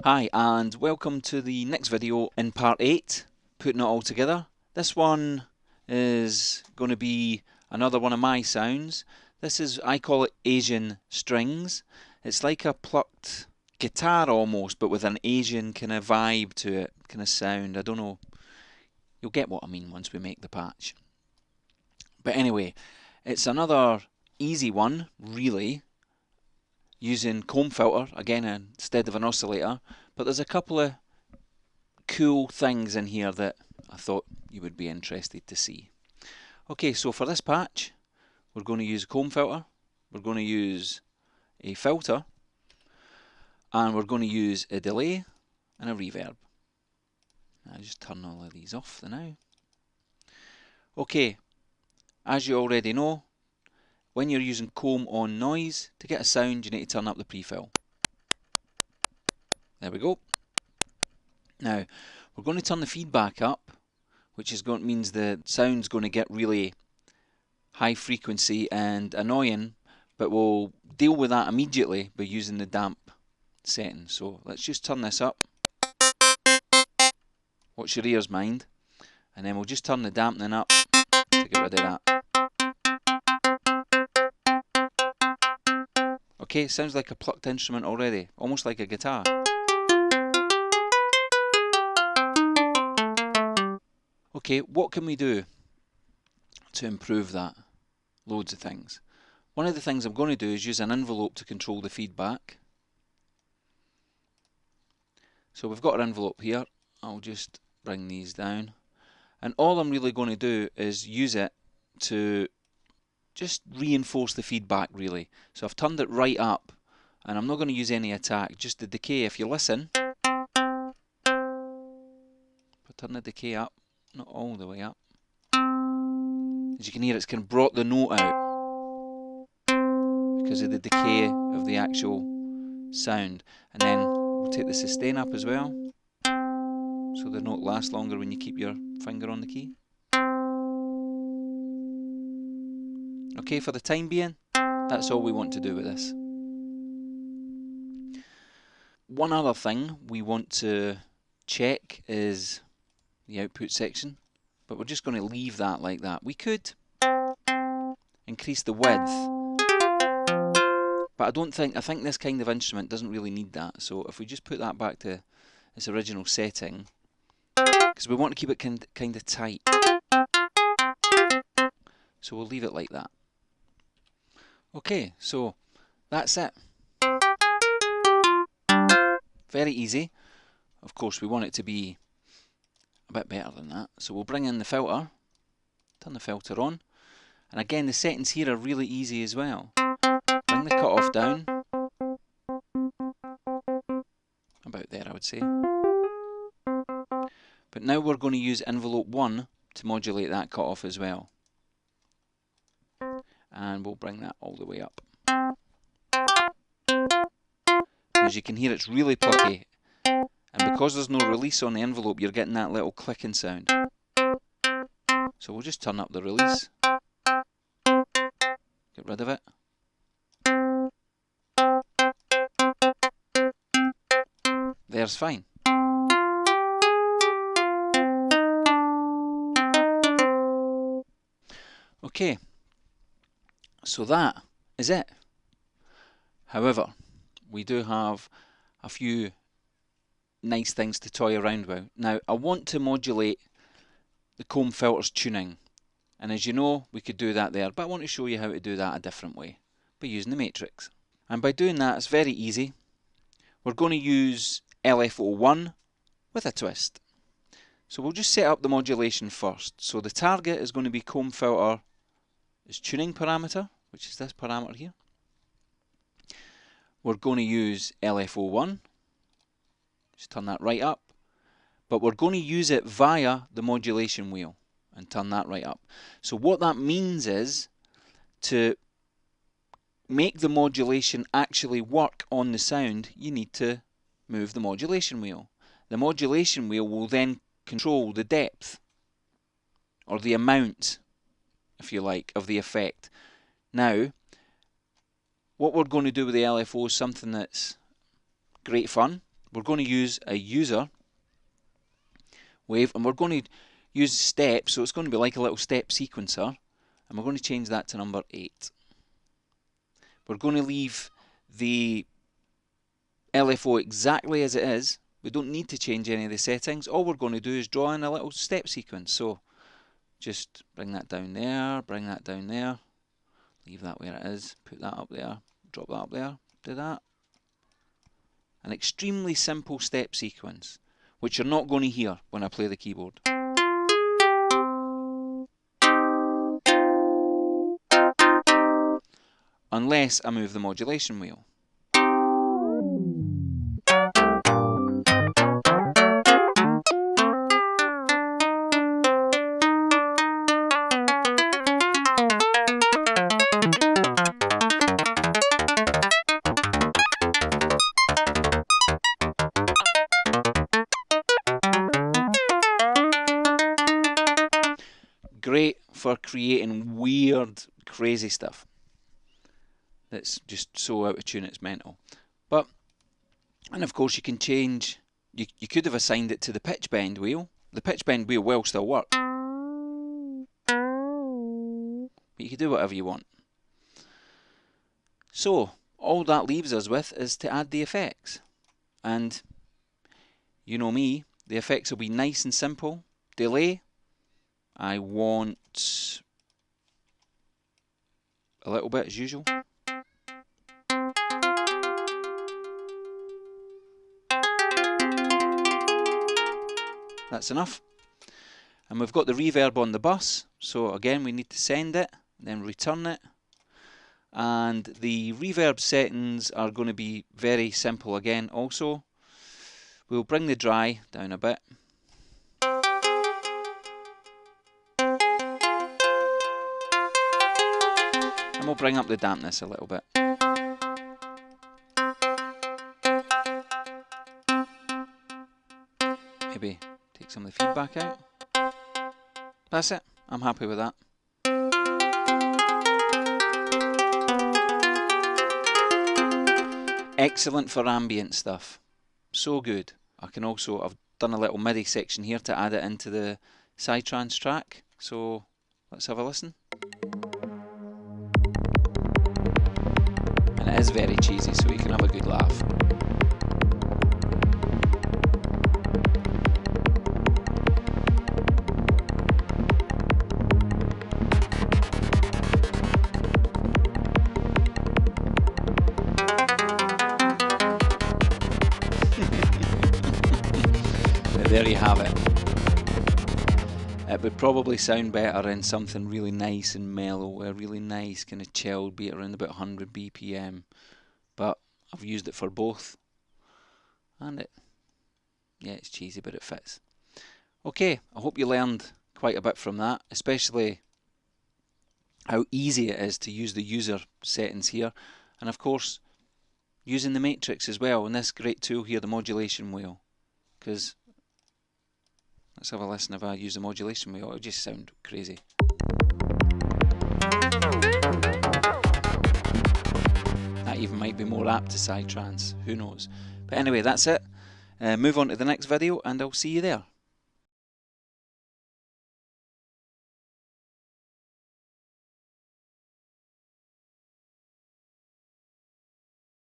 Hi and welcome to the next video in part 8, putting it all together. This one is going to be another one of my sounds. I call it Asian strings. It's like a plucked guitar almost, but with an Asian kind of vibe to it, kind of sound. I don't know, you'll get what I mean once we make the patch. But anyway, it's another easy one, really, using comb filter, again instead of an oscillator, but there's a couple of cool things in here that I thought you would be interested to see. Okay, so for this patch, we're going to use a comb filter, we're going to use a filter, and we're going to use a delay and a reverb. I'll just turn all of these off for now. Okay, as you already know, when you're using comb on noise, to get a sound you need to turn up the prefill. There we go. Now, we're going to turn the feedback up, which means the sound's going to get really high frequency and annoying, but we'll deal with that immediately by using the damp setting. So let's just turn this up. Watch your ears, mind. And then we'll just turn the dampening up to get rid of that. Okay, sounds like a plucked instrument already, almost like a guitar. Okay, what can we do to improve that? Loads of things. One of the things I'm going to do is use an envelope to control the feedback. So we've got our envelope here. I'll just bring these down. And all I'm really going to do is use it to just reinforce the feedback, really. So I've turned it right up, and I'm not going to use any attack, just the decay. If you listen, if I turn the decay up, not all the way up, as you can hear, it's kind of brought the note out because of the decay of the actual sound. And then we'll take the sustain up as well, so the note lasts longer when you keep your finger on the key. Okay, for the time being, that's all we want to do with this. One other thing we want to check is the output section, but we're just going to leave that like that. We could increase the width, but I think this kind of instrument doesn't really need that. So if we just put that back to its original setting, because we want to keep it kind of tight, so we'll leave it like that. Okay, so that's it. Very easy. Of course, we want it to be a bit better than that. So we'll bring in the filter, turn the filter on, and again the settings here are really easy as well. Bring the cutoff down, about there I would say. But now we're going to use envelope 1 to modulate that cutoff as well. And we'll bring that all the way up. As you can hear, it's really plucky, and because there's no release on the envelope, you're getting that little clicking sound. So we'll just turn up the release, get rid of it. There's fine. Okay, so that is it. However, we do have a few nice things to toy around with. Now, I want to modulate the comb filter's tuning, and as you know, we could do that there, but I want to show you how to do that a different way, by using the matrix. And by doing that, it's very easy. We're going to use LFO1 with a twist. So we'll just set up the modulation first. So the target is going to be comb filter is tuning parameter, which is this parameter here. We're going to use LFO1, just turn that right up, but we're going to use it via the modulation wheel and turn that right up. So what that means is, to make the modulation actually work on the sound, you need to move the modulation wheel. The modulation wheel will then control the depth, or the amount, if you like, of the effect. Now, what we're going to do with the LFO is something that's great fun, we're going to use a user wave, and we're going to use steps, so it's going to be like a little step sequencer, and we're going to change that to number 8. We're going to leave the LFO exactly as it is. We don't need to change any of the settings. All we're going to do is draw in a little step sequence. So just bring that down there, bring that down there, leave that where it is, put that up there, drop that up there, do that. An extremely simple step sequence, which you're not going to hear when I play the keyboard. Unless I move the modulation wheel. Great for creating weird, crazy stuff that's just so out of tune it's mental. And of course you can change, you could have assigned it to the pitch bend wheel. The pitch bend wheel will still work, but you can do whatever you want. So all that leaves us with is to add the effects, and you know me, the effects will be nice and simple. Delay, I want a little bit as usual. That's enough. And we've got the reverb on the bus, so again we need to send it, then return it. And the reverb settings are going to be very simple again also. We'll bring the dry down a bit. And we'll bring up the dampness a little bit. Maybe take some of the feedback out. That's it. I'm happy with that. Excellent for ambient stuff. So good. I've done a little MIDI section here to add it into the Psytrance track. So let's have a listen. And it is very cheesy, so you can have a good laugh. There you have it. It would probably sound better in something really nice and mellow, a really nice kind of chilled beat around about 100 BPM. But I've used it for both, and it's cheesy, but it fits. Okay, I hope you learned quite a bit from that, especially how easy it is to use the user settings here, and of course using the matrix as well, and this great tool here, the modulation wheel, because let's have a listen. If I use the modulation wheel, it'll just sound crazy. That even might be more apt to Psytrance, who knows. But anyway, that's it. Move on to the next video and I'll see you there.